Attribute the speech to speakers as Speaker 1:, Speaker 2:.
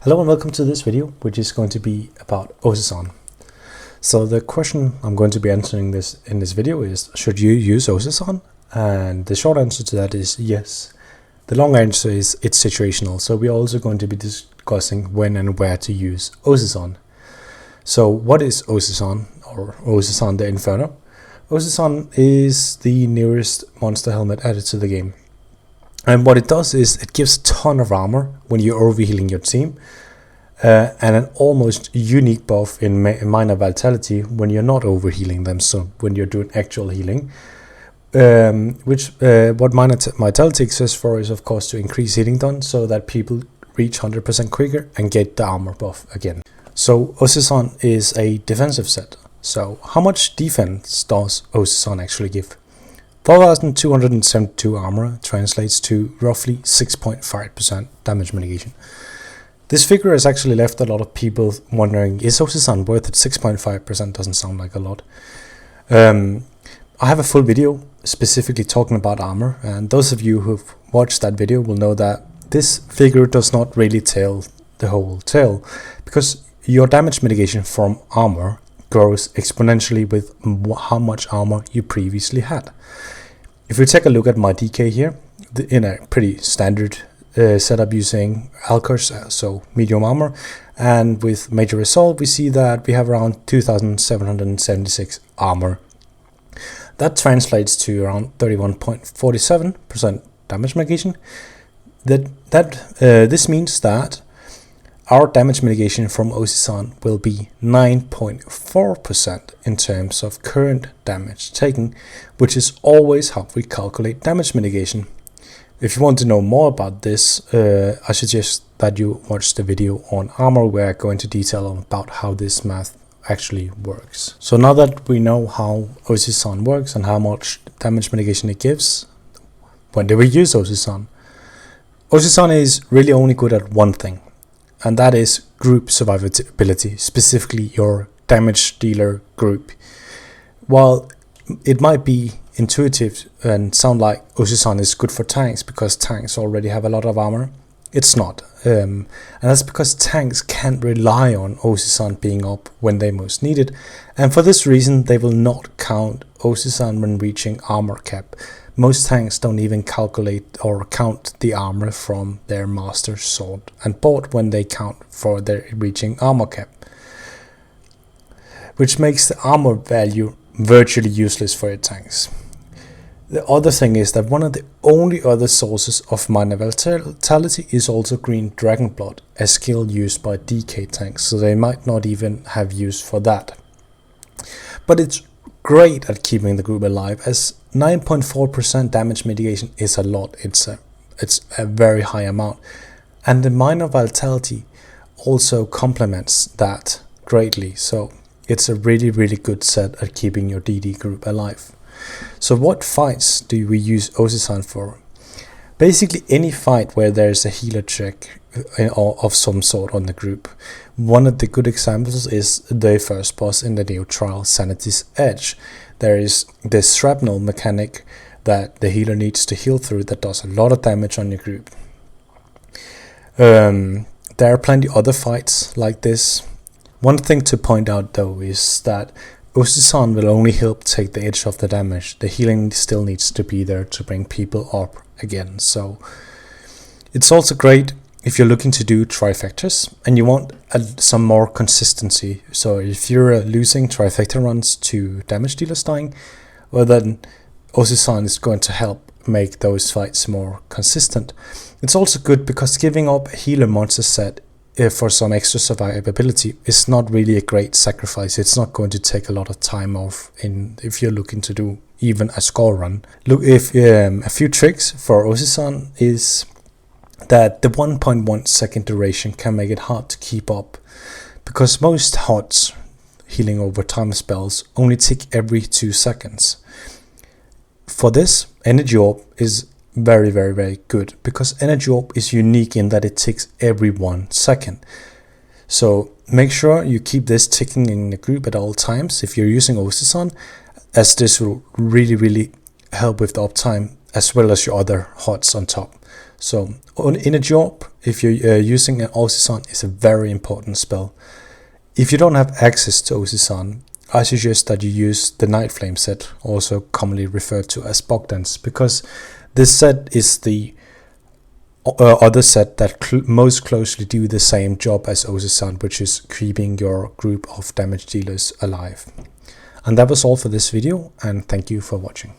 Speaker 1: Hello and welcome to this video, which is going to be about Ozezan. So the question I'm going to be answering in this video is, should you use Ozezan? And the short answer to that is yes. The long answer is it's situational. So we're also going to be discussing when and where to use Ozezan. So what is Ozezan, or Ozezan the Inferno? Ozezan is the newest monster helmet added to the game. And what it does is it gives a ton of armor when you're overhealing your team, and an almost unique buff in minor vitality when you're not overhealing them, so when you're doing actual healing. What minor vitality exists for is of course to increase healing done so that people reach 100% quicker and get the armor buff again. So Ozezan is a defensive set. So how much defense does Ozezan actually give? 4,272 armor translates to roughly 6.5% damage mitigation. This figure has actually left a lot of people wondering, is Ozezan worth it? 6.5% doesn't sound like a lot. I have a full video specifically talking about armor, and those of you who've watched that video will know that this figure does not really tell the whole tale, because your damage mitigation from armor grows exponentially with how much armor you previously had. If we take a look at my DK here, in a pretty standard setup using Alcors, so medium armor, and with major assault, we see that we have around 2,776 armor. That translates to around 31.47% damage mitigation. This means that our damage mitigation from Ozezan will be 9.4% in terms of current damage taken, which is always how we calculate damage mitigation. If you want to know more about this, I suggest that you watch the video on armor, where I go into detail about how this math actually works. So now that we know how Ozezan works and how much damage mitigation it gives, when do we use Ozezan? Ozezan is really only good at one thing, and that is group survivability, specifically your damage dealer group. While it might be intuitive and sound like Ozezan is good for tanks because tanks already have a lot of armor, it's not. And that's because tanks can't rely on Ozezan being up when they most need it, and for this reason they will not count Ozezan when reaching armor cap. Most tanks don't even calculate or count the armor from their master sword and board when they count for their reaching armor cap, which makes the armor value virtually useless for your tanks. The other thing is that one of the only other sources of minor vitality is also green dragon blood, a skill used by DK tanks, so they might not even have use for that. But it's great at keeping the group alive, as 9.4% damage mitigation is a lot. It's a very high amount, and the minor vitality also complements that greatly, so it's a really good set at keeping your DD group alive. So what fights do we use Ozezan for? Basically any fight where there's a healer check of some sort on the group. One of the good examples is the first boss in the Neo Trial, Sanity's Edge. There is this shrapnel mechanic that the healer needs to heal through that does a lot of damage on your group. There are plenty other fights like this. One thing to point out though is that Ozezan will only help take the edge off the damage. The healing still needs to be there to bring people up again. So it's also great if you're looking to do trifectas and you want some more consistency. So if you're losing trifecta runs to damage dealers dying, well then Ozezan is going to help make those fights more consistent. It's also good because giving up a healer monster set for some extra survivability is not really a great sacrifice. It's not going to take a lot of time off if you're looking to do even a score run. Look, if a few tricks for Ozezan is that the 1.1 second duration can make it hard to keep up, because most HOTS, healing over time spells, only tick every 2 seconds. For this, Energy Orb is very good, because Energy Orb is unique in that it ticks every 1 second. So make sure you keep this ticking in the group at all times if you're using Ozezan, as this will really help with the uptime as well as your other HOTS on top. So in a job, if you're using an Ozezan, it's a very important spell. If you don't have access to Ozezan, I suggest that you use the Night Flame set, also commonly referred to as Bogdan's, because this set is the other set that most closely do the same job as Ozezan, which is keeping your group of damage dealers alive. And that was all for this video, and thank you for watching.